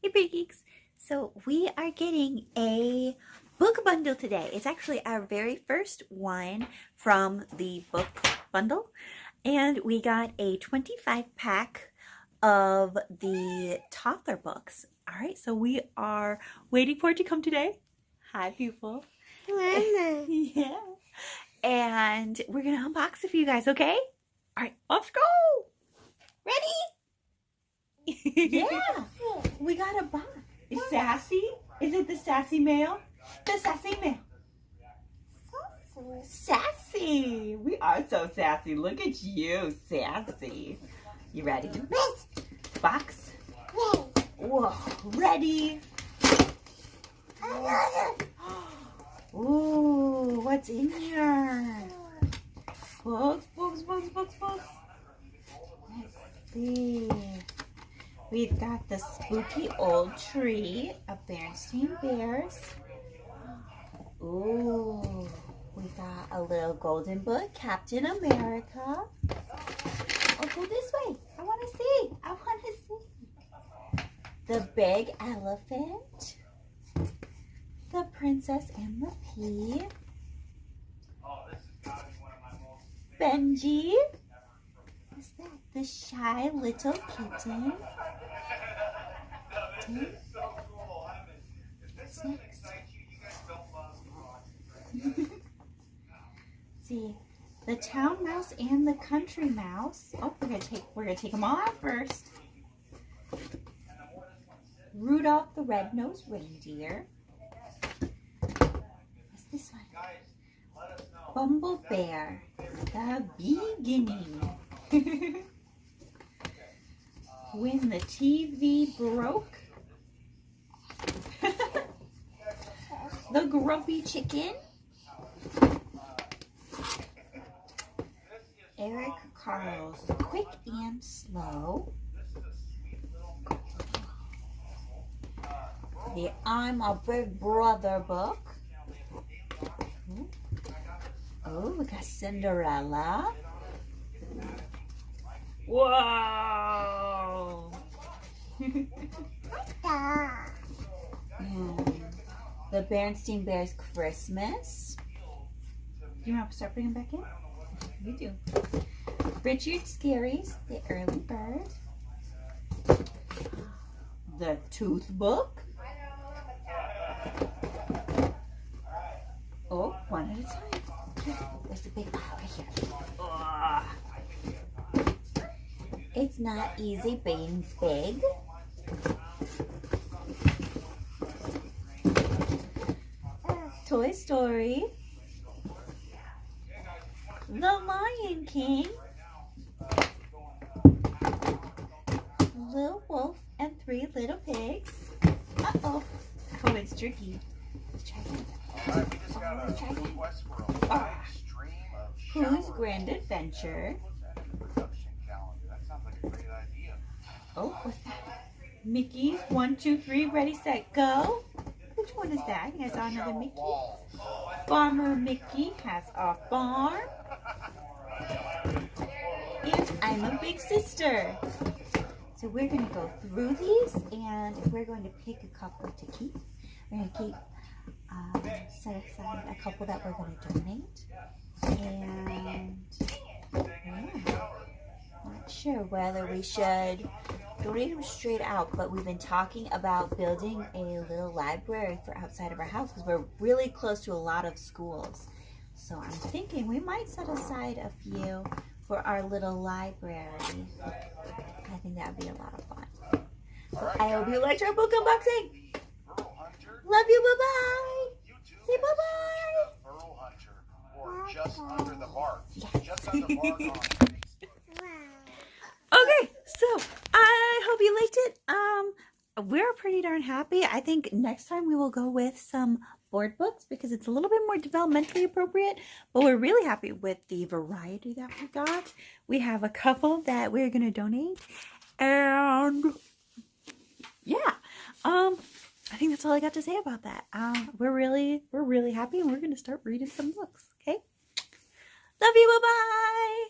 Hey Big Geeks! So we are getting a book bundle today. It's actually our very first one from the book bundle. And we got a 25 pack of the toddler books. Alright, so we are waiting for it to come today. Hi, people. Mama. Yeah. And we're going to unbox it for you guys, okay? Alright, let's go! Ready? Yeah, we got a box. Is Sassy? Is it the Sassy mail? The Sassy mail. Sassy. We are so sassy. Look at you, Sassy. You ready? Box. Whoa, ready? Ooh, what's in here? Books. Let's see. We've got the spooky old tree of Bernstein Bears. Ooh, we got a little golden book, Captain America. Oh, go this way. I want to see. The big elephant. The princess and the pea. Benji. What's that? The shy little kitten. See, the town mouse and the country mouse. Oh, we're gonna take them all out first. Rudolph the red-nosed reindeer. What's this one? Bumble Bear, the beginning. When the TV broke. The grumpy chicken. Eric Carle's Quick and Slow. The I'm a Big Brother book. Oh, we got Cinderella. Whoa! The Bernstein Bears Christmas. Do you want to start bringing back in? You do. Richard Scarry's The Early Bird. The Tooth Book. Oh, one at a time. There's the big pile right here. It's Not Easy Being Big. Toy Story. The Lion King. Little Wolf and Three Little Pigs. Uh-oh. Oh, it's tricky. Let's try again. Who's Grand Adventure? Oh, what's that? Mickey's 1, 2, 3, ready, set, go. Which one is that? You guys saw another Mickey? Farmer Mickey has a farm. And I'm a big sister. So we're going to go through these and we're going to pick a couple to keep. We're going to keep, set aside a couple that we're going to donate. And yeah, not sure whether we should donate them straight out, but we've been talking about building a little library for outside of our house because we're really close to a lot of schools. So I'm thinking we might set aside a few for our little library. I think that would be a lot of fun. So I hope you liked our book unboxing. Love you, bye-bye. Say bye-bye. Just under the mark. Yes. Just under the mark on. Okay, so I hope you liked it. We're pretty darn happy. I think next time we will go with some board books because it's a little bit more developmentally appropriate, but we're really happy with the variety that we got. We have a couple that we're going to donate, and yeah, I think that's all I got to say about that. We're really happy, and we're going to start reading some books, okay? Love you, bye-bye!